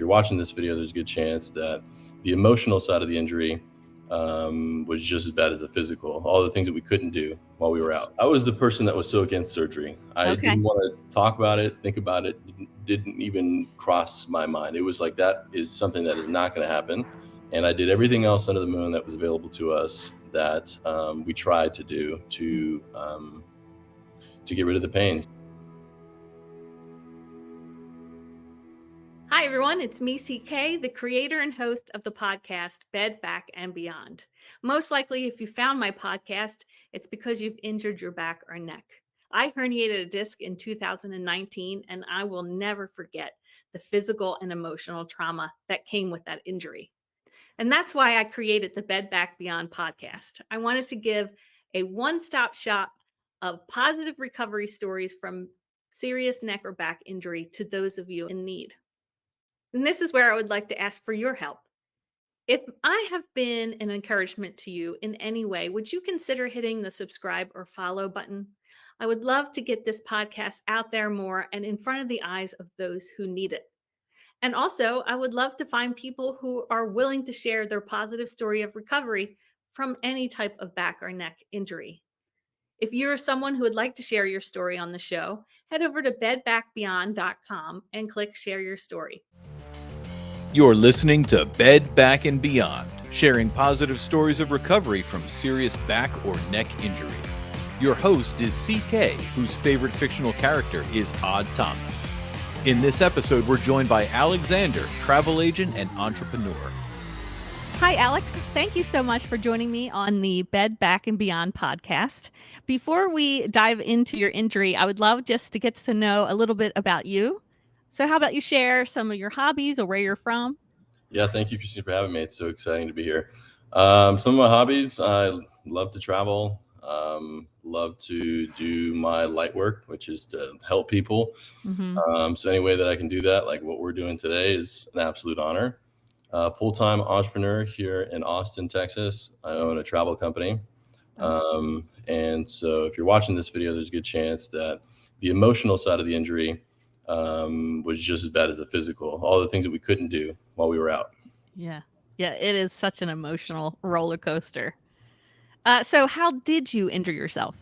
you're watching this video, there's a good chance that the emotional side of the injury was just as bad as the physical. All the things that we couldn't do while we were out. I was the person that was so against surgery. I didn't want to talk about it, think about it, didn't even cross my mind. It was like, that is something that is not going to happen. And I did everything else under the moon that was available to us that we tried to do to get rid of the pain. Hi, everyone. It's me, CK, the creator and host of the podcast, Bed, Back, and Beyond. Most likely, if you found my podcast, it's because you've injured your back or neck. I herniated a disc in 2019, and I will never forget the physical and emotional trauma that came with that injury. And that's why I created the Bed, Back, Beyond podcast. I wanted to give a one-stop shop of positive recovery stories from serious neck or back injury to those of you in need. And this is where I would like to ask for your help. If I have been an encouragement to you in any way, would you consider hitting the subscribe or follow button? I would love to get this podcast out there more and in front of the eyes of those who need it. And also, I would love to find people who are willing to share their positive story of recovery from any type of back or neck injury. If you're someone who would like to share your story on the show, head over to bedbackbeyond.com and click Share Your Story. You're listening to Bed, Back, and Beyond, sharing positive stories of recovery from serious back or neck injury. Your host is CK, whose favorite fictional character is Odd Thomas. In this episode, we're joined by Alexander, travel agent and entrepreneur. Hi, Alex. Thank you so much for joining me on the Bed, Back, and Beyond podcast. Before we dive into your injury, I would love just to get to know a little bit about you. So how about you share some of your hobbies or where you're from? Yeah, thank you, Christine, for having me. It's so exciting to be here. Some of my hobbies, I love to travel, love to do my light work, which is to help people. So any way that I can do that, like what we're doing today, is an absolute honor. Full-time entrepreneur here in Austin, Texas. I own a travel company. And so if you're watching this video, there's a good chance that the emotional side of the injury was just as bad as the physical. All the things that we couldn't do while we were out. Yeah, it is such an emotional roller coaster. So how did you injure yourself?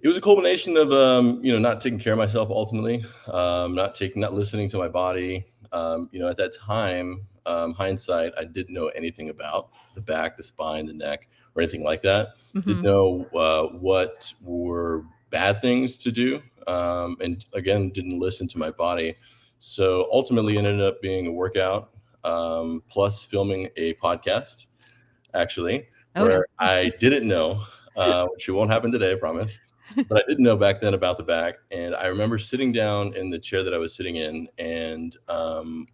It was a culmination of, not taking care of myself ultimately, not listening to my body. At that time, hindsight, I didn't know anything about the back, the spine, the neck, or anything like that. Didn't know what were bad things to do. And again, didn't listen to my body. So ultimately it ended up being a workout, plus filming a podcast, actually, where I didn't know, which won't happen today, I promise. But I didn't know back then about the back. And I remember sitting down in the chair that I was sitting in and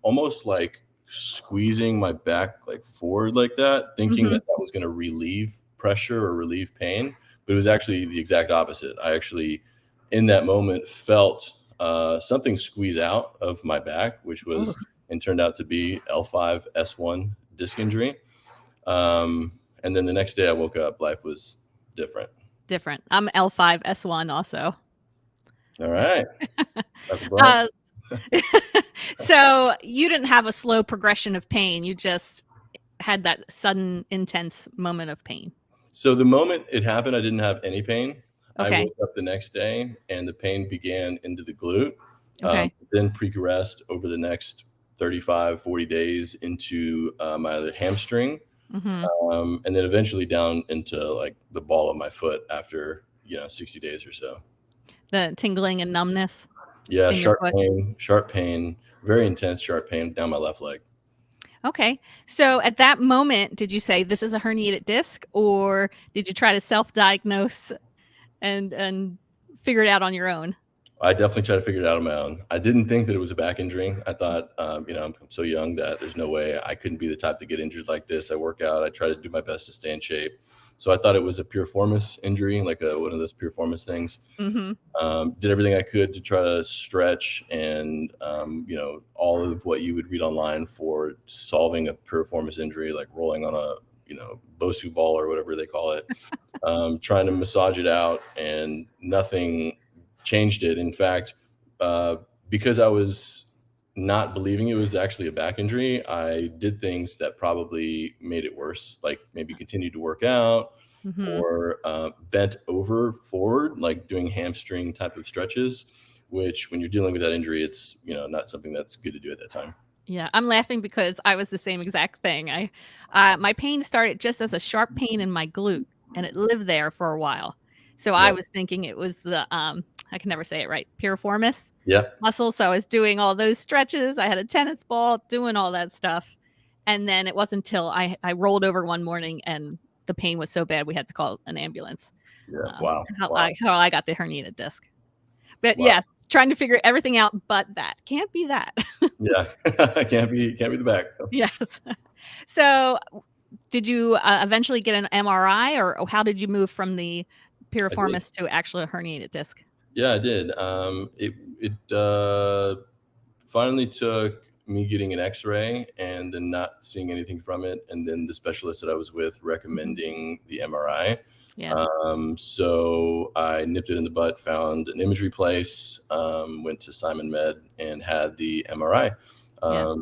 almost like squeezing my back like forward like that, thinking that was going to relieve pressure or relieve pain. But it was actually the exact opposite. I actually, in that moment, felt something squeeze out of my back, which was and turned out to be L5 S1 disc injury. And then the next day I woke up, life was different. I'm L5 S1 also. All right. So you didn't have a slow progression of pain. You just had that sudden, intense moment of pain. So the moment it happened, I didn't have any pain. Okay. I woke up the next day and the pain began into the glute, then progressed over the next 35, 40 days into my other hamstring, and then eventually down into like the ball of my foot after, 60 days or so. The tingling and numbness? Yeah, sharp pain, very intense sharp pain down my left leg. Okay. So at that moment, did you say this is a herniated disc, or did you try to self-diagnose and figure it out on your own? I definitely tried to figure it out on my own. I didn't think that it was a back injury. I thought, I'm so young that there's no way I couldn't be the type to get injured like this. I work out. I try to do my best to stay in shape. So I thought it was a piriformis injury, like one of those piriformis things. Did everything I could to try to stretch and, all of what you would read online for solving a piriformis injury, like rolling on a, Bosu ball or whatever they call it, trying to massage it out, and nothing changed it. In fact, because I was not believing it was actually a back injury, I did things that probably made it worse, like maybe continued to work out Mm-hmm. or bent over forward, like doing hamstring type of stretches, which when you're dealing with that injury, it's, not something that's good to do at that time. Yeah, I'm laughing because I was the same exact thing. My pain started just as a sharp pain in my glute, and it lived there for a while. So I Yeah. was thinking it was the I can never say it right, piriformis Yeah. muscle. So I was doing all those stretches. I had a tennis ball, doing all that stuff, and then it wasn't until I rolled over one morning and the pain was so bad we had to call an ambulance. Yeah. Wow. How Wow. I got the herniated disc. But Wow. yeah, trying to figure everything out, but that can't be that. Yeah. Can't be the back. Yes. So, did you eventually get an MRI, or how did you move from the I did. piriformis to actually a herniated disc? Yeah, I did. It finally took me getting an X-ray and then not seeing anything from it, and then the specialist that I was with recommending the MRI. Yeah. So I nipped it in the butt, found an imagery place, went to Simon Med and had the MRI. Yeah.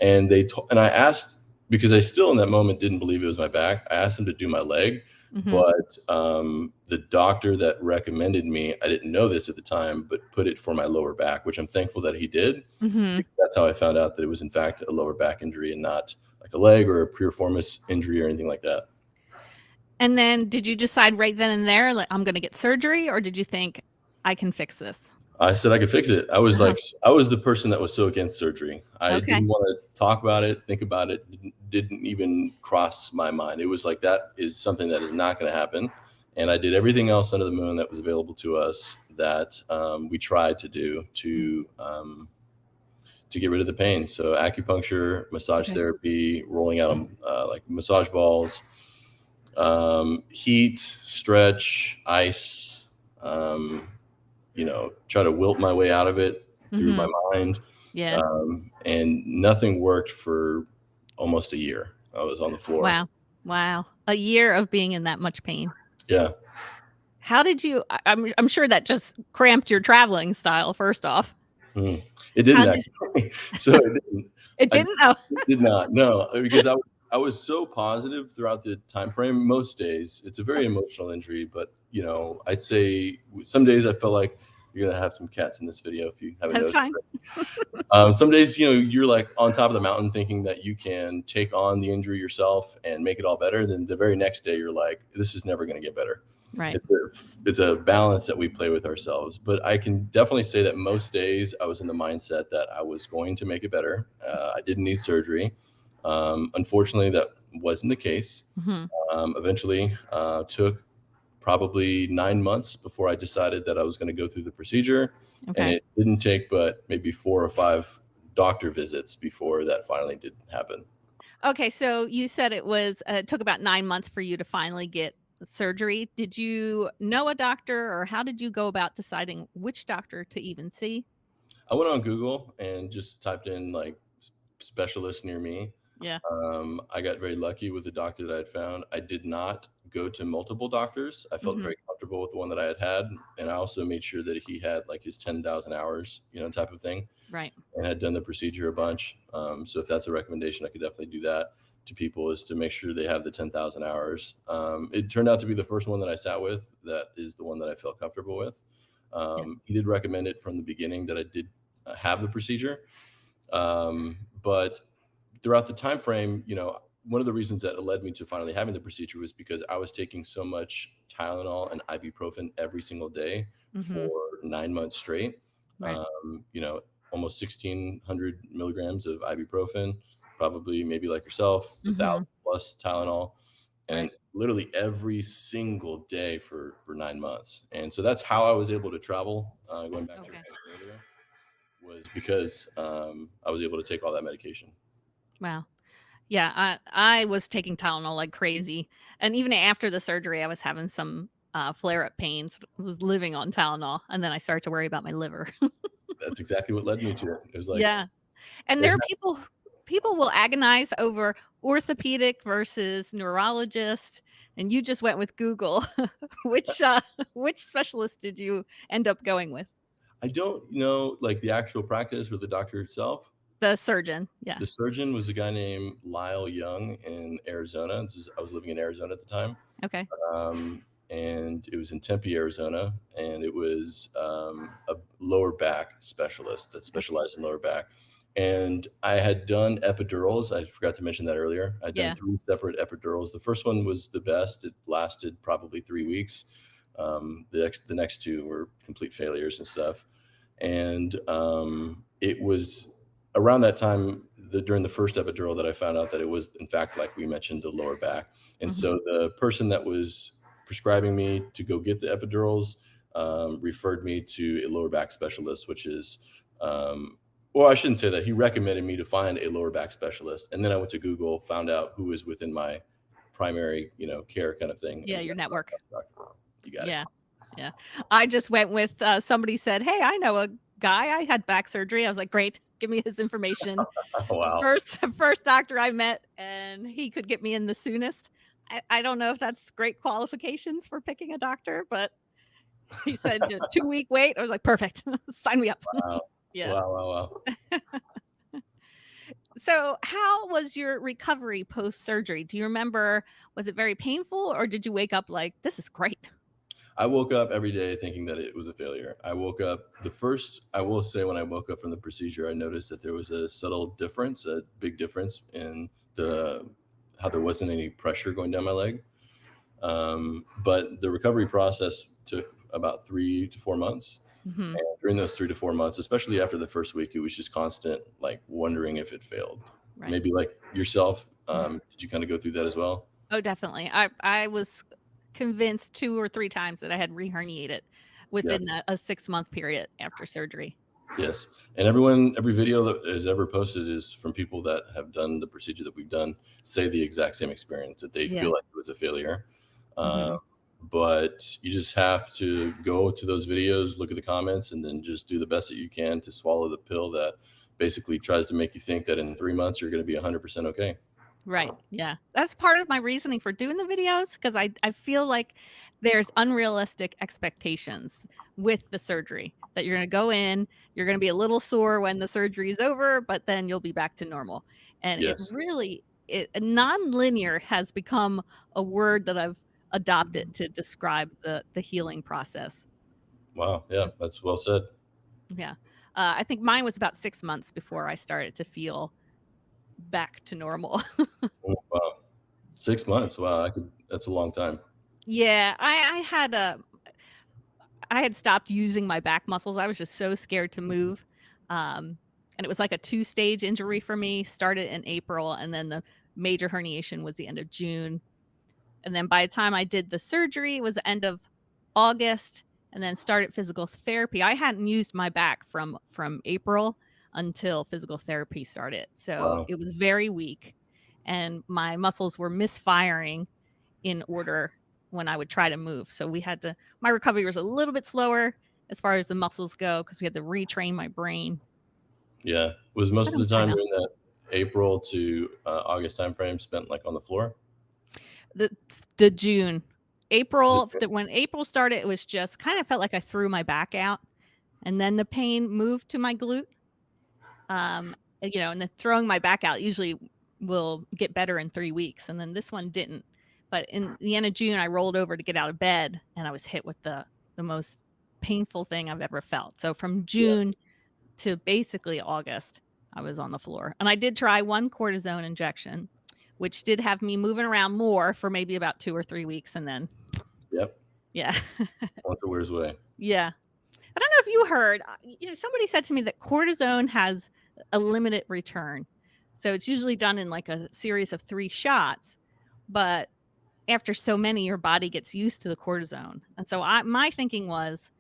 And and I asked, because I still in that moment didn't believe it was my back, I asked them to do my leg. Mhm. But the doctor that recommended me, I didn't know this at the time, but put it for my lower back, which I'm thankful that he did. Mhm. That's how I found out that it was in fact a lower back injury and not like a leg or a piriformis injury or anything like that. And then, did you decide right then and there, like, I'm going to get surgery, or did you think I can fix this? I said I could fix it. I was Uh-huh. like, I was the person that was so against surgery. I Okay. didn't want to talk about it, think about it, didn't even cross my mind. It was like, that is something that is not going to happen. And I did everything else under the moon that was available to us that we tried to do to get rid of the pain. So acupuncture, massage Okay. therapy, rolling out like massage balls, heat, stretch, ice, try to wilt my way out of it through my mind. Yeah. And nothing worked for almost a year. I was on the floor. Wow. Wow. A year of being in that much pain. Yeah. How did you? I'm sure that just cramped your traveling style. First off, It didn't How did- actually. So it didn't. it didn't. Oh, It did not. No, because I was so positive throughout the time frame. Most days, it's a very emotional injury, but I'd say some days I felt like you're gonna have some cats in this video if you haven't that's noticed. fine. Some days, you're like on top of the mountain thinking that you can take on the injury yourself and make it all better. Then the very next day, you're like, this is never going to get better. Right. It's a balance that we play with ourselves. But I can definitely say that most days I was in the mindset that I was going to make it better. I didn't need surgery. Unfortunately, that wasn't the case. Mhm. Eventually, took probably 9 months before I decided that I was going to go through the procedure. And Okay. it didn't take but maybe 4 or 5 doctor visits before that finally did happen. Okay. So you said it took about 9 months for you to finally get surgery. Did you know a doctor, or how did you go about deciding which doctor to even see? I went on Google and just typed in like specialist near me. Yeah. I got very lucky with the doctor that I had found. I did not go to multiple doctors. I felt Mhm. very comfortable with the one that I had had. And I also made sure that he had like his 10,000 hours, type of thing, Right. and had done the procedure a bunch. So if that's a recommendation, I could definitely do that to people, is to make sure they have the 10,000 hours. It turned out to be the first one that I sat with. That is the one that I felt comfortable with. He did recommend it from the beginning that I did have the procedure. But throughout the time frame, one of the reasons that led me to finally having the procedure was because I was taking so much Tylenol and ibuprofen every single day Mhm. for 9 months straight. Right. Almost 1,600 milligrams of ibuprofen, probably maybe like yourself, 1,000 plus Tylenol, and Right. literally every single day for 9 months. And so that's how I was able to travel. Going back to your Okay. point earlier, was because I was able to take all that medication. Wow. Yeah, I was taking Tylenol like crazy, and even after the surgery, I was having some flare-up pains. Was living on Tylenol, and then I started to worry about my liver. That's exactly what led me to it. It was like, Yeah, and it there are has, people will agonize over orthopedic versus neurologist, and you just went with Google. Which which specialist did you end up going with? I don't know like the actual practice or the doctor itself, The surgeon. Yeah. The surgeon was a guy named Lyle Young in Arizona. I was living in Arizona at the time. Okay. And it was in Tempe, Arizona, and it was a lower back specialist that specialized in lower back. And I had done epidurals. I forgot to mention that earlier. I'd done 3 separate epidurals. The first one was the best. It lasted probably 3 weeks. The next 2 were complete failures and stuff. And it was around that time, during the first epidural, that I found out that it was, in fact, like we mentioned, the lower back. And so the person that was prescribing me to go get the epidurals referred me to a lower back specialist, which is, well, I shouldn't say that. He recommended me to find a lower back specialist. And then I went to Google, found out who was within my primary, care kind of thing. Yeah, your network. You got it. Yeah. I just went with somebody said, hey, I know a guy. I had back surgery. I was like, great. Give me his information. Wow. First doctor I met, and he could get me in the soonest. I don't know if that's great qualifications for picking a doctor, but he said 2-week wait. I was like, perfect. Sign me up. Wow. Yeah. Wow. So how was your recovery post-surgery? Do you remember, was it very painful, or did you wake up like, this is great? I woke up every day thinking that it was a failure. I will say, when I woke up from the procedure, I noticed that there was a subtle difference, a big difference in how there wasn't any pressure going down my leg. But the recovery process took about 3 to 4 months. And during those 3 to 4 months, especially after the first week, it was just constant, like, wondering if it failed. Right. Maybe like yourself, did you kind of go through that as well? Oh, definitely. I was convinced 2 or 3 times that I had reherniated within a 6-month period after surgery. Yes. And every video that is ever posted is from people that have done the procedure that we've done, say the exact same experience, that they feel like it was a failure. But you just have to go to those videos, look at the comments, and then just do the best that you can to swallow the pill that basically tries to make you think that in 3 months you're going to be 100% okay. Right. Yeah. That's part of my reasoning for doing the videos, because I feel like there's unrealistic expectations with the surgery, that you're going to go in, you're going to be a little sore when the surgery is over, but then you'll be back to normal. And non-linear has become a word that I've adopted to describe the healing process. Wow. Yeah, that's well said. Yeah. I think mine was about 6 months before I started to feel back to normal. Wow. 6 months. Wow. That's a long time. Yeah. I had stopped using my back muscles. I was just so scared to move. And it was like a 2-stage injury for me. Started in April, and then the major herniation was the end of June. And then by the time I did the surgery, it was the end of August, and then started physical therapy. I hadn't used my back from April until physical therapy started. So It was very weak, and my muscles were misfiring in order when I would try to move. So my recovery was a little bit slower as far as the muscles go, because we had to retrain my brain. Yeah. Was most of the time during that April to August timeframe spent like on the floor? The June. When April started, it was just kind of felt like I threw my back out, and then the pain moved to my glute. And then throwing my back out usually will get better in 3 weeks, and then this one didn't. But in the end of June, I rolled over to get out of bed, and I was hit with the most painful thing I've ever felt. So from June to basically August, I was on the floor. And I did try 1 cortisone injection, which did have me moving around more for maybe about 2 or 3 weeks, and then once it wears away. Yeah. I don't know if you heard, somebody said to me that cortisone has a limited return. So it's usually done in like a series of 3 shots, but after so many, your body gets used to the cortisone. And so my thinking was,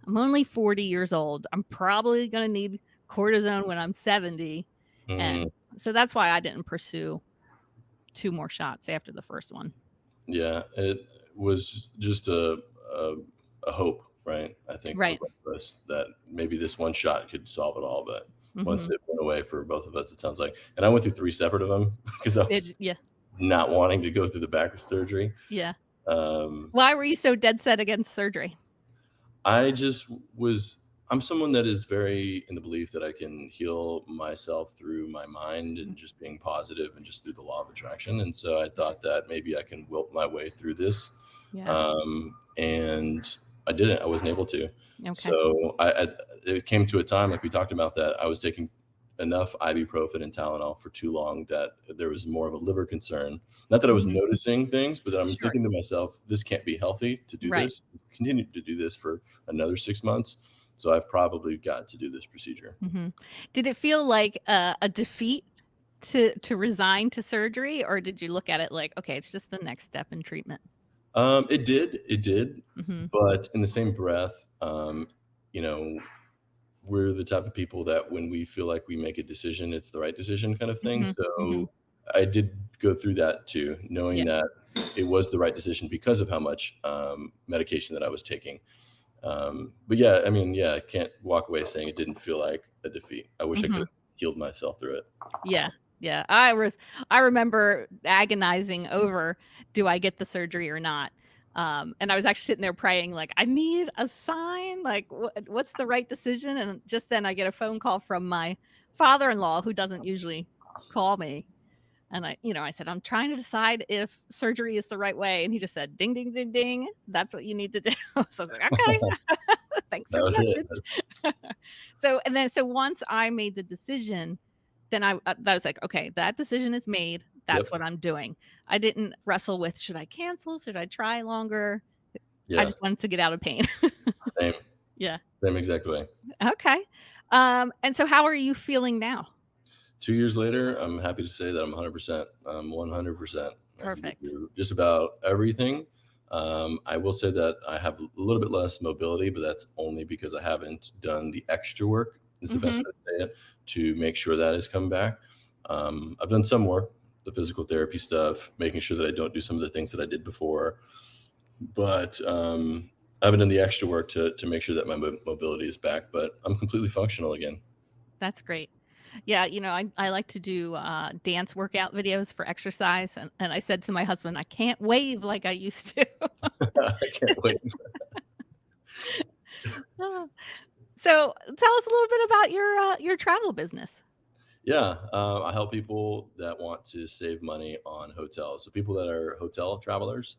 I'm only 40 years old. I'm probably going to need cortisone when I'm 70. And so that's why I didn't pursue 2 more shots after the first one. Yeah, it was just a hope, right? I think for both of us, that maybe this 1 shot could solve it all, but once it went away for both of us, it sounds like. And I went through 3 separate of them because I was not wanting to go through the back surgery. Yeah. Why were you so dead set against surgery? I just was I'm someone that is very in the belief that I can heal myself through my mind and just being positive and just through the law of attraction. And so I thought that maybe I can wilt my way through this. Yeah. And I didn't. I wasn't able to. Okay. So it came to a time, like we talked about, that I was taking enough ibuprofen and Tylenol for too long that there was more of a liver concern. Not that I was Mhm. noticing things, but that I'm Sure. thinking to myself, this can't be healthy to do Right. this, continue to do this for another 6 months. So I've probably got to do this procedure. Mhm. Did it feel like a defeat to resign to surgery, or did you look at it like, okay, it's just the next step in treatment? It did, Mhm. but in the same breath, you know, we're the type of people that when we feel like we make a decision, it's the right decision kind of thing. Mhm. Mhm. So I did go through that too, Yeah. knowing that it was the right decision because of how much medication that I was taking. But yeah, I mean, yeah, I can't walk away saying it didn't feel like a defeat. I wish I could Mhm. have healed myself through it. Yeah. Yeah. I remember agonizing over, do I get the surgery or not? And I was actually sitting there praying, like, I need a sign. Like, what's the right decision? And just then I get a phone call from my father-in-law, who doesn't usually call me. And I said, I'm trying to decide if surgery is the right way. And he just said, ding, ding, ding, ding. That's what you need to do. So I was like, okay, thanks That for the was it. message. So once I made the decision, then that was like, okay, that decision is made. That's Yep. what I'm doing. I didn't wrestle with, should I cancel? Should I try longer? I Yeah. just wanted to get out of pain. Same. Yeah. Same exact way. Okay. And so how are you feeling now? 2 years later, I'm happy to say that I'm 100%. I'm 100%. I can Perfect. do just about everything. I will say that I have a little bit less mobility, but that's only because I haven't done the extra work, is the best Hmm. way to say it, to make sure that has come back. I've done some work, the physical therapy stuff, making sure that I don't do some of the things that I did before. But I haven't done the extra work to make sure that my mobility is back, but I'm completely functional again. That's great. Yeah, I like to do dance workout videos for exercise. And I said to my husband, I can't wave like I used to. I can't wait. Ah. So tell us a little bit about your travel business. Yeah, I help people that want to save money on hotels. So people that are hotel travelers,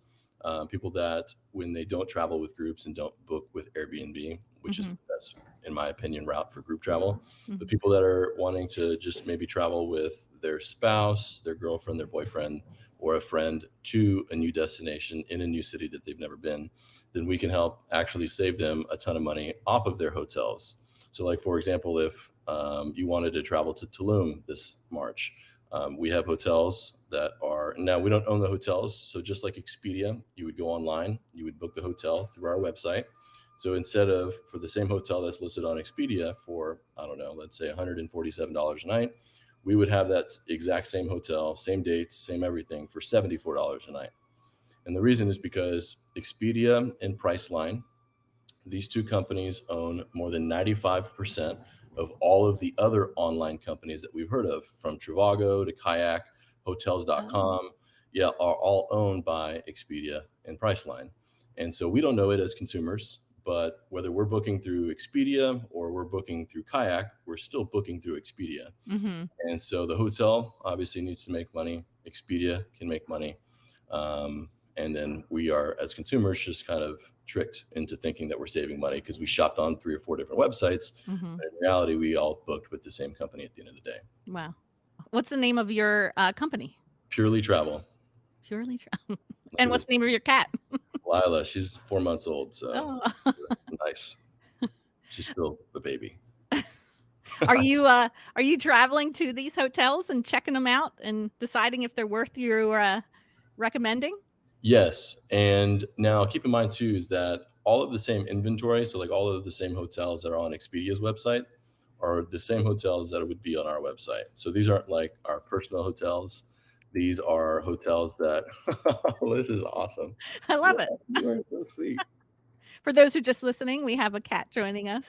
people that when they don't travel with groups and don't book with Airbnb, which is Hmm. the best, in my opinion, route for group travel. But Hmm. people that are wanting to just maybe travel with their spouse, their girlfriend, their boyfriend, or a friend to a new destination in a new city that they've never been, then we can help actually save them a ton of money off of their hotels. So, like for example, if you wanted to travel to Tulum this March, we have hotels that are now we don't own the hotels. So just like Expedia, you would go online, you would book the hotel through our website. So instead of for the same hotel that's listed on Expedia for I don't know, let's say $147 a night, we would have that exact same hotel, same dates, same everything for $74 a night. And the reason is because Expedia and Priceline, these two companies own more than 95% of all of the other online companies that we've heard of, from Trivago to Kayak, Oh. hotels.com. Yeah, are all owned by Expedia and Priceline. And so we don't know it as consumers, but whether we're booking through Expedia or we're booking through Kayak, we're still booking through Expedia. Hmm. And so the hotel obviously needs to make money. Expedia can make money. And then we are, as consumers, just kind of tricked into thinking that we're saving money because we shopped on 3 or 4 different websites. Hmm. But in reality, we all booked with the same company at the end of the day. Wow. What's the name of your company? Purely travel. Purely Travel. Look And at what's this the name of your cat? Lila. She's 4 months old, so Oh. nice. She's still a baby. Are you traveling to these hotels and checking them out and deciding if they're worth your recommending? Yes, and now keep in mind too is that all of the same inventory, so like all of the same hotels that are on Expedia's website are the same hotels that would be on our website. So these aren't like our personal hotels. These are hotels that this is awesome. I love it. You are so sweet. For those who are just listening, we have a cat joining us.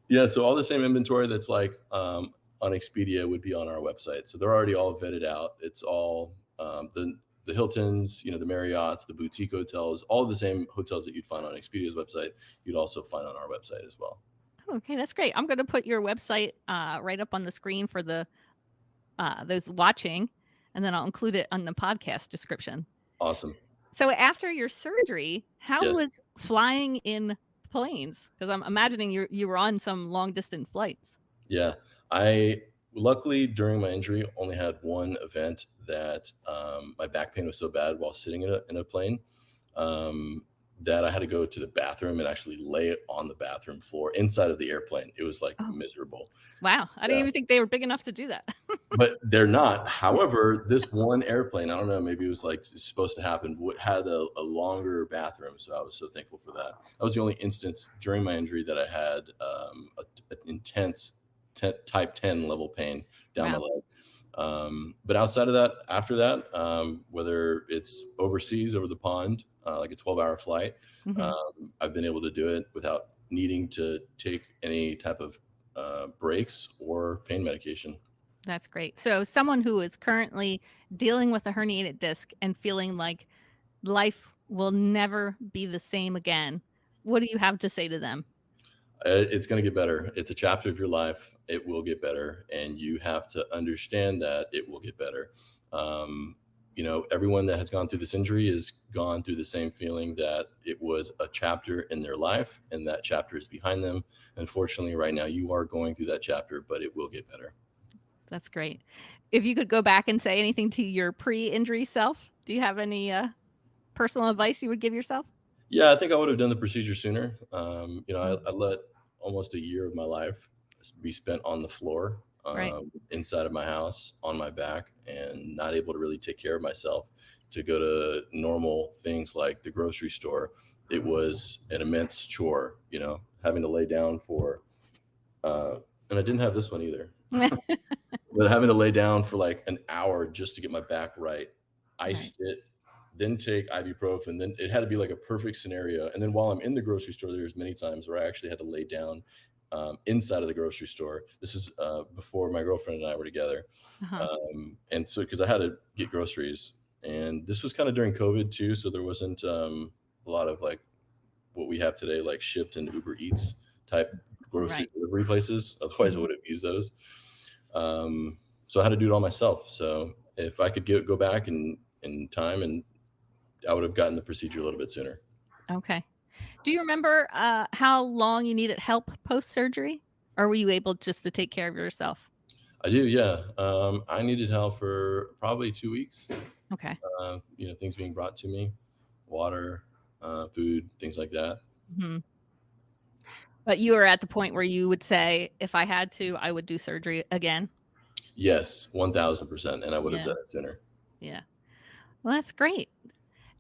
Yeah, so all the same inventory that's like on Expedia would be on our website. So they're already all vetted out. It's all the the Hiltons, the Marriotts, the boutique hotels, all the same hotels that you'd find on Expedia's website, you'd also find on our website as well. Okay, that's great. I'm going to put your website right up on the screen for the those watching, and then I'll include it on the podcast description. Awesome. So after your surgery, how Yes. was flying in planes? Because I'm imagining you were on some long distance flights. Yeah. I luckily during my injury only had one event that my back pain was so bad while sitting in a plane that I had to go to the bathroom and actually lay on the bathroom floor inside of the airplane. It was like Oh, miserable. wow. I didn't Yeah. even think they were big enough to do that. But they're not. However, this one airplane, I don't know, maybe it was like supposed to happen, had a longer bathroom. So I was so thankful for that. That was the only instance during my injury that I had an intense type 10 level pain down my Wow. leg. But outside of that, after that, whether it's overseas, over the pond, like a 12-hour flight, Hmm. I've been able to do it without needing to take any type of breaks or pain medication. That's great. So someone who is currently dealing with a herniated disc and feeling like life will never be the same again, what do you have to say to them? It's going to get better. It's a chapter of your life. It will get better. And you have to understand that it will get better. Everyone that has gone through this injury has gone through the same feeling that it was a chapter in their life and that chapter is behind them. Unfortunately, right now you are going through that chapter, but it will get better. That's great. If you could go back and say anything to your pre-injury self, do you have any personal advice you would give yourself? Yeah, I think I would have done the procedure sooner. I Mm. let almost a year of my life be spent on the floor Right. inside of my house on my back and not able to really take care of myself to go to normal things like the grocery store. It was an immense chore, having to lay down and I didn't have this one either. But having to lay down for like an hour just to get my back right, Right. iced it, then take ibuprofen, then it had to be like a perfect scenario. And then while I'm in the grocery store, there's many times where I actually had to lay down inside of the grocery store. This is before my girlfriend and I were together. Uh-huh. And so, because I had to get groceries, and this was kind of during COVID too, so there wasn't a lot of like what we have today, like Shipt and Uber Eats type grocery Right. delivery places. Otherwise, I Mhm. would have used those. So I had to do it all myself. So if I could go back in time, and I would have gotten the procedure a little bit sooner. Okay. Do you remember how long you needed help post-surgery? Or were you able just to take care of yourself? I do, yeah. I needed help for probably 2 weeks. Okay. Things being brought to me, water, food, things like that. Mhm. But you were at the point where you would say, if I had to, I would do surgery again? Yes, 1000%, and I would have Yeah. done it sooner. Yeah. Well, that's great.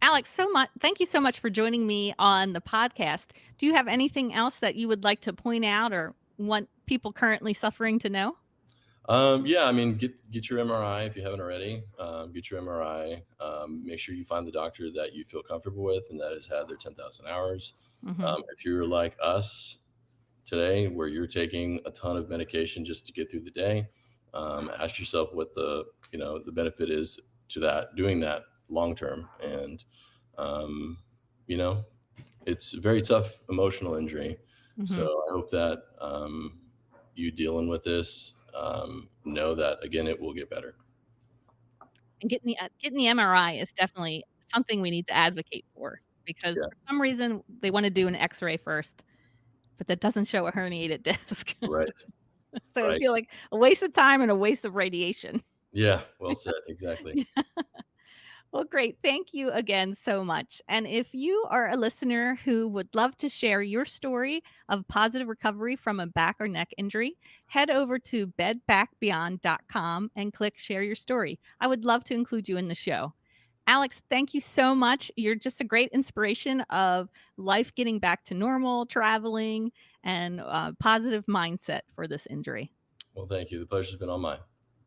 Alex, thank you so much for joining me on the podcast. Do you have anything else that you would like to point out or want people currently suffering to know? Yeah, I mean, get your MRI if you haven't already. Get your MRI. Make sure you find the doctor that you feel comfortable with and that has had their 10,000 hours. Mhm. If you're like us today, where you're taking a ton of medication just to get through the day, ask yourself what the benefit is to that doing that long term. And um, you know, it's a very tough emotional injury. So Mhm. I hope that you dealing with this know that again it will get better. And getting the MRI is definitely something we need to advocate for because Yeah, for some reason they wanna do an X-ray first, but that doesn't show a herniated disc. right, So I right. feel like a waste of time and a waste of radiation. Yeah, well said. Exactly. Well, great. Thank you again so much. And if you are a listener who would love to share your story of positive recovery from a back or neck injury, head over to bedbackbeyond.com and click share your story. I would love to include you in the show. Alex, thank you so much. You're just a great inspiration of life getting back to normal, traveling, and positive mindset for this injury. Well, thank you. The pleasure's been all mine.